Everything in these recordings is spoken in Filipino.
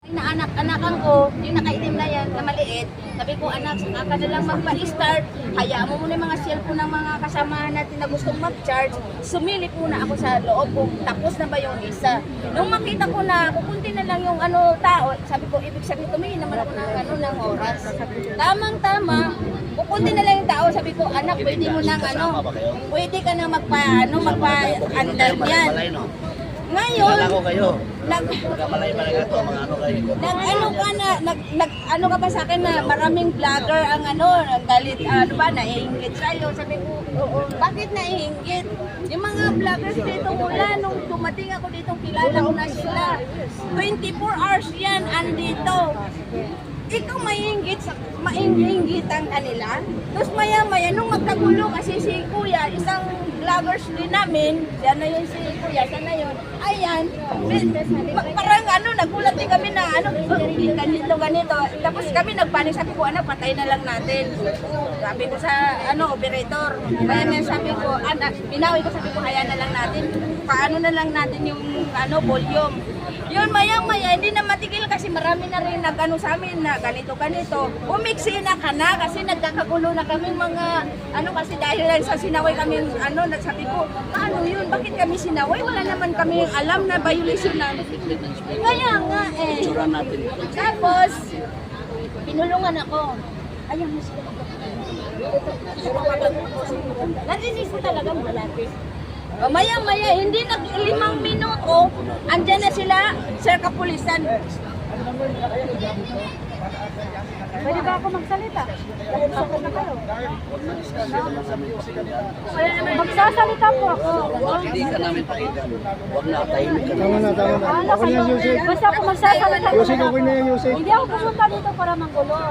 Na anak-anakan ko, yung nakaitim na yan, na maliit, sabi ko, anak, saka ka na lang magpa-start, hayaan mo muna yung mga cellphone ng mga kasamahan natin na gustong mag-charge, sumilip muna ako sa loob kung tapos na ba yung isa. Nung makita ko na, kukunti na lang yung tao, sabi ko, ibig sabihin, tumingin naman ako ng oras. Tamang-tama, kukunti na lang yung tao, sabi ko, anak, pwede mo nang pwede ka na magpa-andal yan. Ngayon, nag-ano ka ba sa akin na maraming vlogger ang galit, naiinggit sa'yo. Sabi ko, bakit naiinggit? Yung mga vloggers dito mula nung dumating ako dito, kilala ko na sila. 24 hours yan, andito. Ikaw maiinggitan kanila. Tapos maya-maya, nung magkagulo kasi si Kuya, isang vloggers din namin, yan na yun si Kuya, sana yun, ayan, parang nagulat din kami na ganito. Tapos kami nagpanik, sabi ko, patay na lang natin. Sabi ko sa operator, kaya sabi ko, binawi ko, sabi ko, kaya na lang natin, paano na lang natin yung volume. Yun, maya-maya, hindi na matigil kasi marami na rin sa amin na ganito. Umiksi na ka na kasi nagkakagulo na kami mga, kasi dahil lang sa sinaway kami, sabi ko, paano yun? Bakit kami sinaway? Wala naman kami alam na violation namin. Kaya nga Tapos, pinulungan ako. Ayaw mo sila. Narinig ko talaga malaki. Maya-maya, hindi 5 minuto, andyan na sila, sir kapulisan. Pwede ba ako magsalita? Magsasalita po ako. Hindi ka namin pakinggan. Huwag na, tahimik ka Tama na. Ako na yung Yusek. Basta ako magsasalita. Yusek, ako na yung Yusek. Hindi ako pumunta dito para manggulo.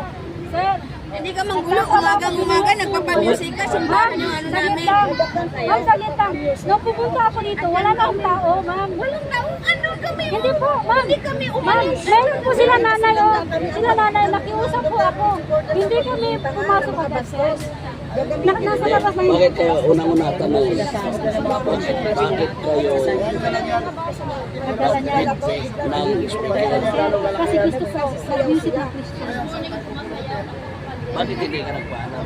Sir, Hindi ka manggulo, umaga, nagpapamusic ka, simbahan yung namin. Ma'am, saglit lang. Nung pupunta ako dito, wala na akong tao, ma'am. Walang taong kami. Hindi po, ma'am. Hindi kami Ma'am, umalis. meron po sila nanay, oh. Sila nanay, nakiusap po ako. Hindi kami pumasok agad, sir. Nasa labas na Bakit kayo, unang-una tanong, bakit kayo ng speaker? Kasi gusto ko sa music na Christian. Bakit hindi ka nagpaalam?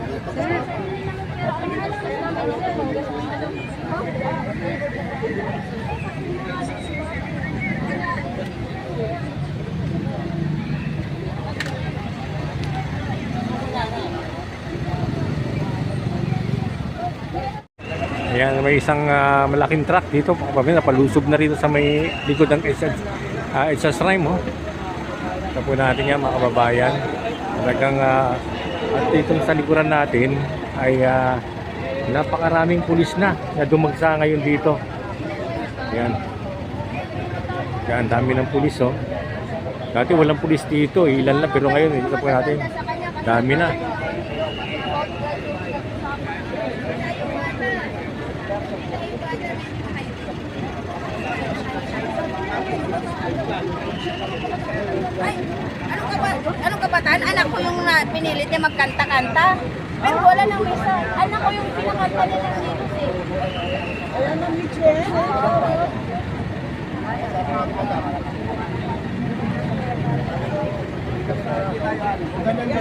Ayan, may isang malaking truck dito. Kami napalusob na rito sa may likod ng Edsa Shrine. Ito po natin yan, mga kababayan. Talagang at dito sa likuran natin ay napakaraming pulis na dumagsa ngayon dito. Ayan. Ayan, dami ng pulis, oh. Dati walang pulis dito, ilan lang, pero ngayon dito po natin dami na. Ay, anong kabataan? Anak ko yung pinilit niya magkanta-kanta. Pero wala nang misa. Anak ko yung pinakanta nila dito eh. Wala nang Michelle.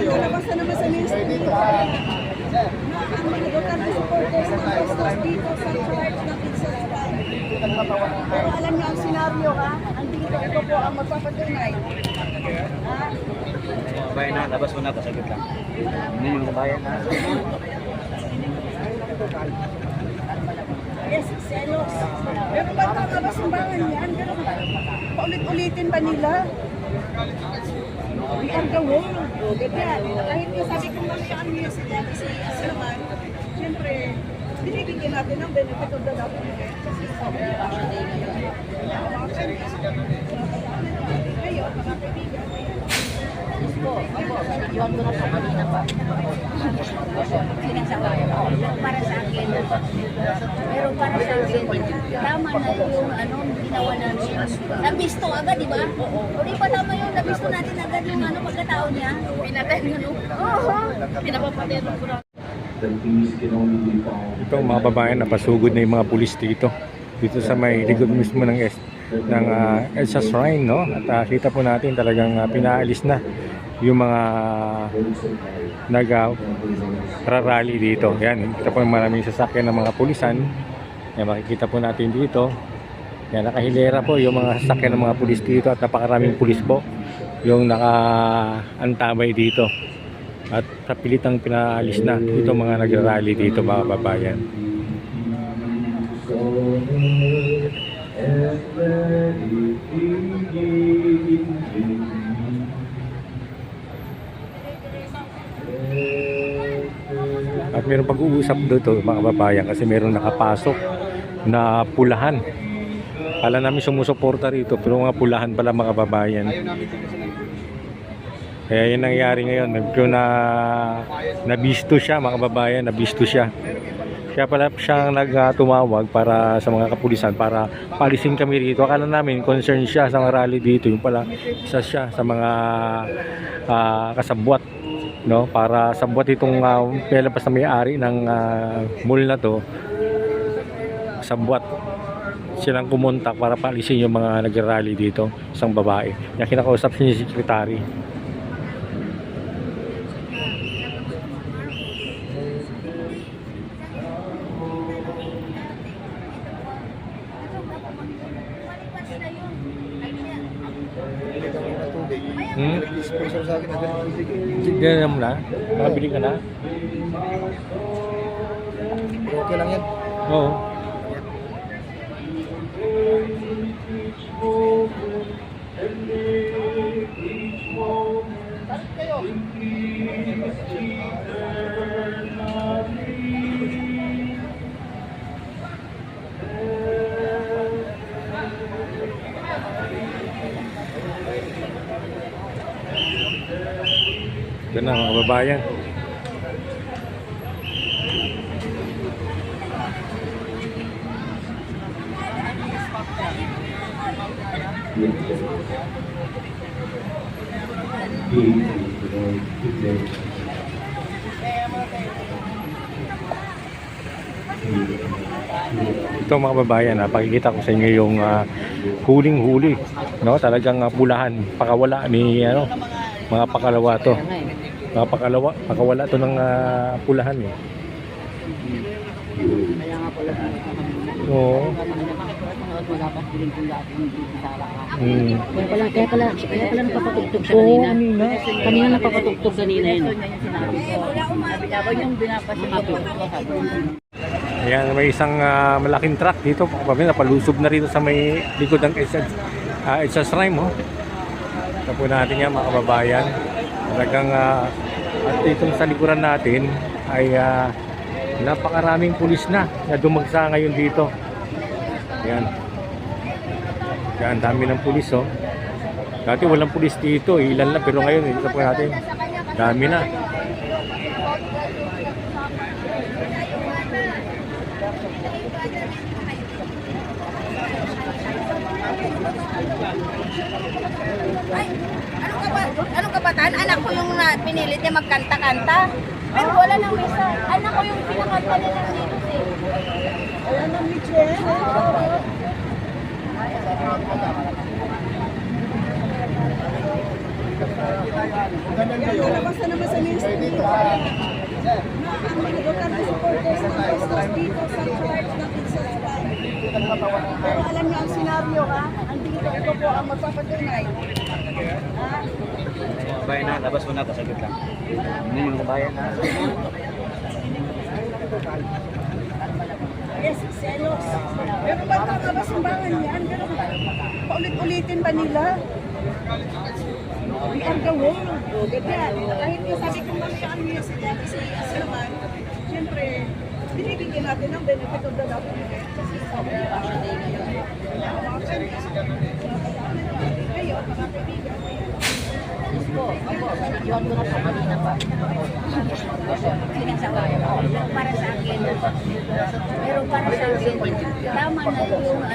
Nalabasan naman sa ministry dito. Ang mga Duterte supporters ng Costas dito sa church ng Israel. Pero alam niyo ang senaryo andito ito po ang magpapatunay. Bayan na, labas mo na, pasagit lang. Hindi yung bayan na. Yes, selos. Pero ba't ang mga simbahan yan? Pero paulit-ulitin ba nila? We are the world. Ganyan. Kahit yung sabi ko mali ang music kasi naman, siyempre, binibigyan natin ng benefit of the doubt. Kasi sabi nila, ngayon, mga kaibigan, Iwan ko na sa kanina pa. Sinasabi ko, para sa akin. Pero para sa akin, tama na yung ginawa namin. Nabisto agad, di ba? O di ba tama yung nabisto natin agad yung pagkatao niya? Pinatay ng Oo. Pinapapatay ng kurang. Ito mga babae, napasugod na yung mga pulis dito. Dito sa may likod mismo ng ng EDSA Shrine, no? At kita po natin talagang pinaalis na yung mga nag-rally dito. Yan, kita po maraming sasakyan ng mga pulisan. Yan, makikita po natin dito. Yan, nakahilera po yung mga sasakyan ng mga pulis dito at napakaraming pulis po yung naka-antabay dito. At sa pilitang pinaalis na dito mga nag-rally dito mga babayan. At mayroong pag-uusap dito mga babayan kasi mayroong nakapasok na pulahan. Kala namin sumusuporta rito pero mga pulahan pala mga babayan. Kaya yun nangyari ngayon. Medyo nabisto siya mga babayan, nabisto siya. Kaya pala siyang nagtumawag para sa mga kapulisan para palisin kami rito. Akala namin concern siya sa mga rally dito. Yung pala isa siya sa mga kasabwat, no? Para sabwat itong pelabas na may-ari ng mall na to. Sabwat silang kumontak para palisin yung mga nag-rally dito, isang babae. Kaya kinakausap siya yung sekretary. Sponsor sa akin na ganun. Ganyan mo na? Nakabili ka na? Okay lang yan. Oo. Yan na mga babayan. Ito mga babayan, pakikita ko sa inyo yung huling-huli, no? Talagang pulahan, pakawala ni mga pakalawa to. Mga pakawala to ng pulahan eh. Oo. Kaya pala napapatugtog siya kanina. Kanina napapatugtog kanina yun. Ayan, may isang malaking truck dito. Napalusob na rito sa may likod ng EDSA Shrine, oh. Ito po natin yan mga kababayan. Talagang at itong sa likuran natin ay napakaraming pulis na dumagsa ngayon dito. Yan. Yan, dami ng pulis, oh. Dati walang pulis dito, ilan lang, pero ngayon ito po natin. Dami na. Ay, anong kabataan? Anak ko yung pinilit niya magkanta-kanta. Pero wala nang misa. Anak ko yung pinakanta niya ng Venus eh. Wala nang Michelle. Lalabas na naman sa ministry dito. Na ang mga Duterte supporters ng Costas dito sa charge ng Insulan. Pero alam niyo ang senaryo ha? Andito, ito po ang magpapatunay. Ha? Bayan na, labas mo na, pasagit lang. Hindi yung bayan na. Yes, selos. Pero ba't ang simbangan yan? Pero paulit-ulitin ba nila? We are the world. O, ganyan. Kahit yung sabi kong mali ang music kasi naman, siyempre, binibigyan natin ng benefit of the doubt. Kasi sabi niya, ngayon, mga kaibigan, Iwan ko na sa kanina pa. Para sa akin. Pero para sa akin, tama na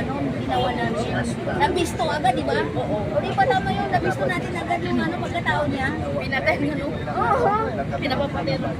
yung ginawa namin. Nabisto agad, di ba? O di ba tama yung nabisto natin agad yung pagkatao niya? Pinatay na Oo. Pinapapatay ng